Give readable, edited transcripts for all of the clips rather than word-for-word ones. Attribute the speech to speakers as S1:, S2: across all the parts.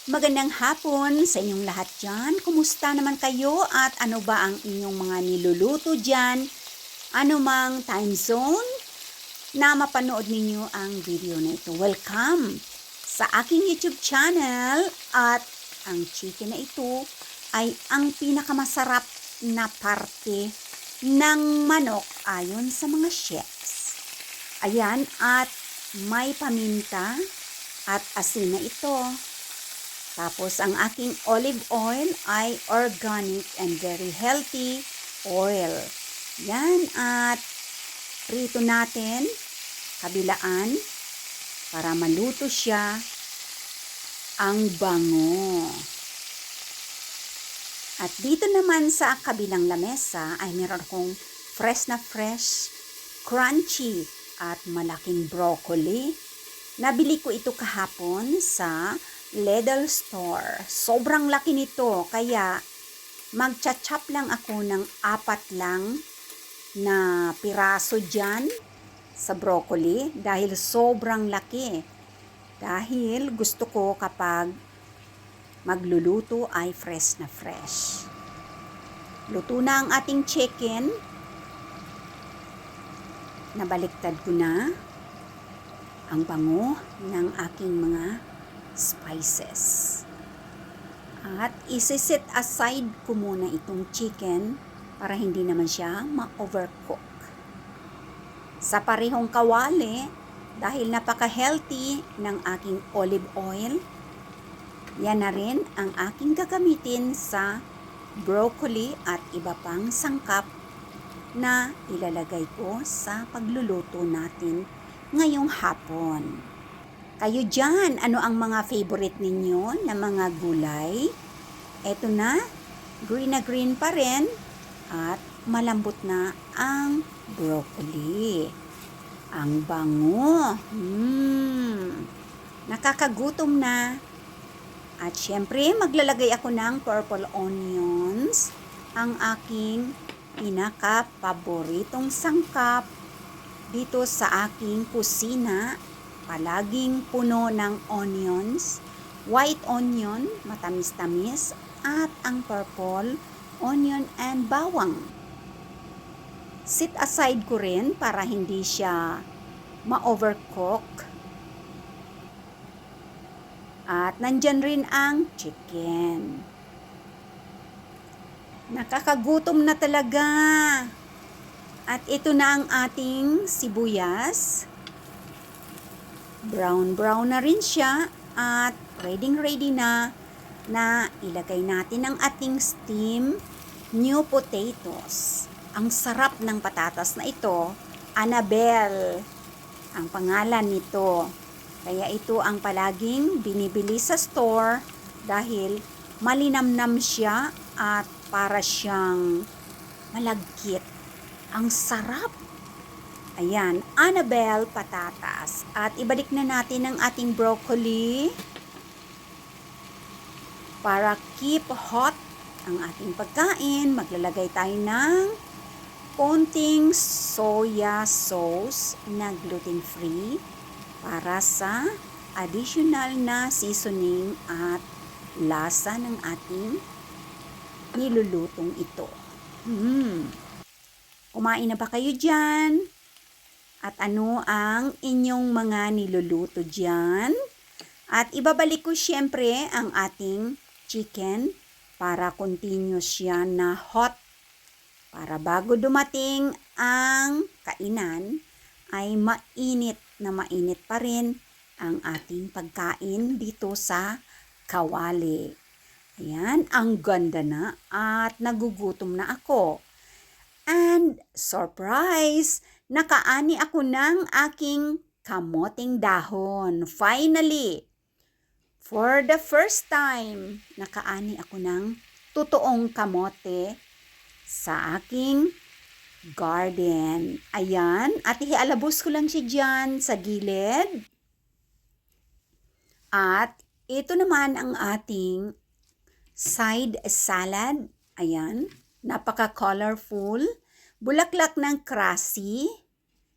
S1: Magandang hapon sa inyong lahat dyan. Kumusta naman kayo at ano ba ang inyong mga niluluto dyan? Ano mang time zone na mapanood ninyo ang video na ito. Welcome sa aking YouTube channel at ang chicken na ito ay ang pinakamasarap na parte ng manok ayon sa mga chefs. Ayan, at may paminta at asin na ito. Tapos, ang aking olive oil ay organic and very healthy oil. Yan, at prito natin, kabilaan, para maluto siya ang bango. At dito naman sa kabilang lamesa ay meron akong fresh, crunchy at malaking broccoli. Nabili ko ito kahapon sa Lidl store. Sobrang laki nito, kaya magcha-chop lang ako ng 4 lang na piraso dyan sa broccoli dahil sobrang laki. Dahil gusto ko kapag magluluto ay fresh na fresh. Luto na ang ating chicken. Nabaliktad ko na ang bango ng aking mga spices. At isi-set aside ko muna itong chicken para hindi naman siya ma-overcook. Sa parehong kawali, dahil napaka-healthy ng aking olive oil, yan na rin ang aking gagamitin sa broccoli at iba pang sangkap na ilalagay ko sa pagluluto natin ngayong hapon. Kayo dyan, ano ang mga favorite ninyo na mga gulay? Eto na green pa rin at malambot na ang broccoli. Ang bango. Nakakagutom na. At syempre, maglalagay ako ng purple onions, ang aking pinaka-paboritong sangkap dito sa aking kusina. Palaging puno ng onions, white onion, matamis-tamis, at ang purple onion and bawang. Set aside ko rin para hindi siya ma-overcook. At nandyan rin ang chicken. Nakakagutom na talaga. At ito na ang ating sibuyas. Brown na rin siya at ready na ilagay natin ang ating steam new potatoes. Ang sarap ng patatas na ito, Annabelle ang pangalan nito. Kaya ito ang palaging binibili sa store dahil malinamnam siya at para siyang malagkit. Ang sarap! Ayan, Annabelle patatas. At ibalik na natin ang ating broccoli para keep hot ang ating pagkain. Maglalagay tayo ng konting soya sauce na gluten-free para sa additional na seasoning at lasa ng ating nilulutong ito. Kumain na ba kayo dyan? At ano ang inyong mga niluluto dyan? At ibabalik ko syempre ang ating chicken para continuous siya na hot. Para bago dumating ang kainan ay mainit pa rin ang ating pagkain dito sa kawali. Ayan, ang ganda na at nagugutom na ako. And surprise! Nakaani ako ng aking kamoting dahon. Finally! For the first time, nakaani ako ng totoong kamote sa aking garden. Ayan, at ialabos ko lang siya dyan sa gilid. At ito naman ang ating side salad. Ayan, napaka-colorful. Bulaklak ng krasi,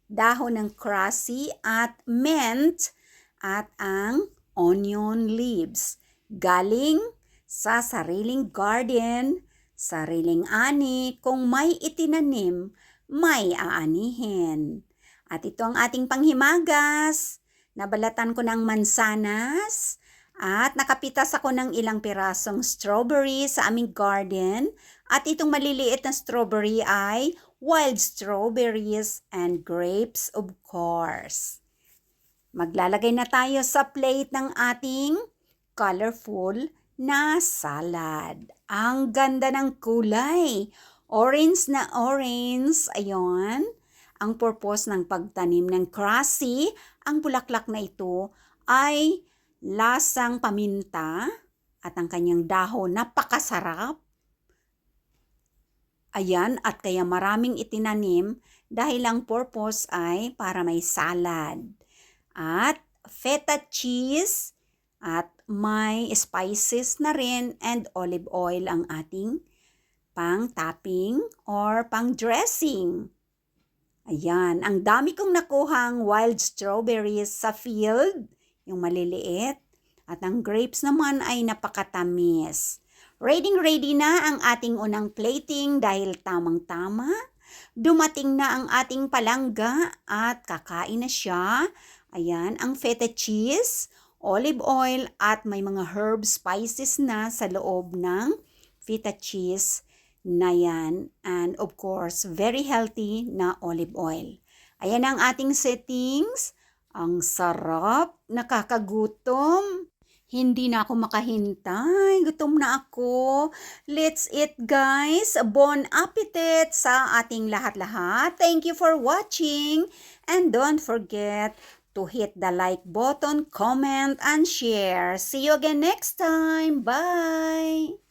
S1: dahon ng krasi at mint at ang onion leaves. galing sa sariling garden, sariling ani. Kung may itinanim, may aanihin. At ito ang ating panghimagas. Nabalatan ko ng mansanas at nakapitas ako ng ilang pirasong strawberry sa aming garden. At itong maliliit na strawberry ay wild strawberries and grapes, of course. Maglalagay na tayo sa plate ng ating colorful na salad. Ang ganda ng kulay. Orange na orange. Ayon. Ang purpose ng pagtanim ng cressy, ang bulaklak na ito ay lasang paminta at ang kanyang dahon napakasarap. Ayan, at kaya maraming itinanim dahil ang purpose ay para may salad. At feta cheese at may spices na rin and olive oil ang ating pang-topping or pang-dressing. Ayan, ang dami kong nakuhang wild strawberries sa field, yung maliliit, at ang grapes naman ay napakatamis. Ready na ang ating unang plating dahil tamang-tama. Dumating na ang ating palangga at kakain na siya. Ayan, ang feta cheese, olive oil at may mga herb spices na sa loob ng feta cheese na yan. And of course, very healthy na olive oil. Ayan ang ating settings. Ang sarap, nakakagutom. Hindi na ako makahintay. Gutom na ako. Let's eat, guys. Bon appetit sa ating lahat-lahat. Thank you for watching. And don't forget to hit the like button, comment, and share. See you again next time. Bye!